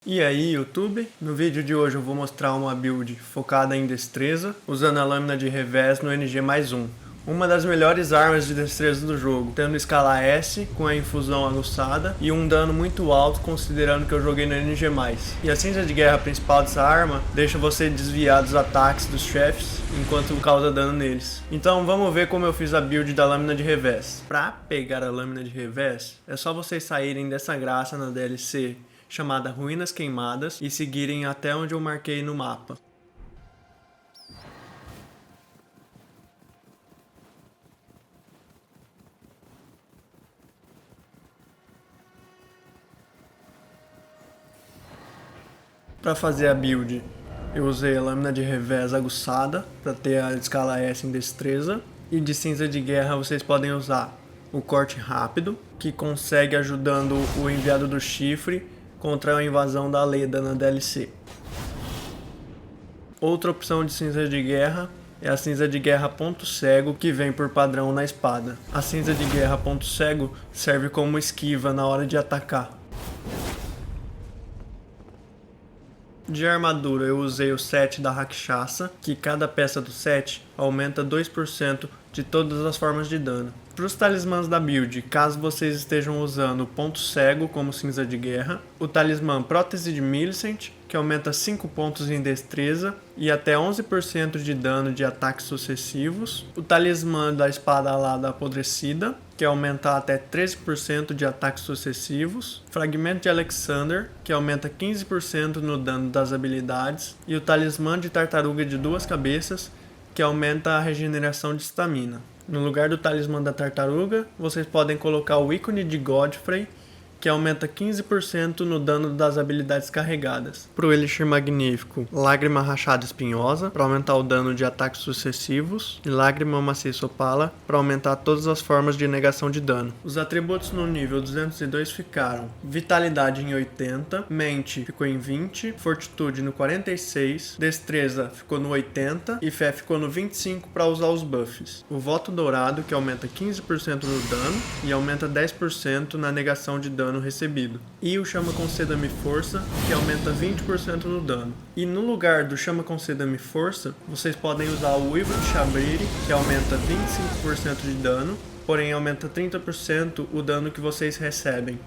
E aí, YouTube? No vídeo de hoje eu vou mostrar uma build focada em destreza, usando a lâmina de revés no NG+1. Uma das melhores armas de destreza do jogo, tendo escala S com a infusão aguçada e um dano muito alto considerando que eu joguei no NG+. E a cinza de guerra principal dessa arma deixa você desviar dos ataques dos chefes enquanto causa dano neles. Então vamos ver como eu fiz a build da lâmina de revés. Pra pegar a lâmina de revés, é só vocês saírem dessa graça na DLC chamada Ruínas Queimadas e seguirem até onde eu marquei no mapa. Para fazer a build, eu usei a lâmina de revés aguçada para ter a escala S em destreza, e de cinza de guerra vocês podem usar o corte rápido, que consegue ajudando o enviado do chifre contra a invasão da Leda na DLC. Outra opção de cinza de guerra é a cinza de guerra ponto cego, que vem por padrão na espada. A cinza de guerra ponto cego serve como esquiva na hora de atacar. De armadura eu usei o set da Rakshasa, que cada peça do set aumenta 2% de todas as formas de dano. Para os talismãs da build, caso vocês estejam usando o ponto cego como cinza de guerra, o talismã prótese de Millicent, que aumenta 5 pontos em destreza e até 11% de dano de ataques sucessivos, o talismã da espada alada apodrecida, que aumenta até 13% de ataques sucessivos, fragmento de Alexander, que aumenta 15% no dano das habilidades, e o talismã de tartaruga de duas cabeças, que aumenta a regeneração de estamina. No lugar do talismã da tartaruga, vocês podem colocar o ícone de Godfrey, que aumenta 15% no dano das habilidades carregadas. Para o Elixir Magnífico, Lágrima Rachada Espinhosa, para aumentar o dano de ataques sucessivos, e Lágrima Maciça Opala, para aumentar todas as formas de negação de dano. Os atributos no nível 202 ficaram: Vitalidade em 80, Mente ficou em 20, Fortitude no 46, Destreza ficou no 80 e Fé ficou no 25 para usar os buffs. O Voto Dourado, que aumenta 15% no dano e aumenta 10% na negação de dano recebido, e o Chama Conceda-me Força, que aumenta 20% no dano. E no lugar do Chama Conceda-me Força, vocês podem usar o Uivo de Chabrire, que aumenta 25% de dano, porém aumenta 30% o dano que vocês recebem.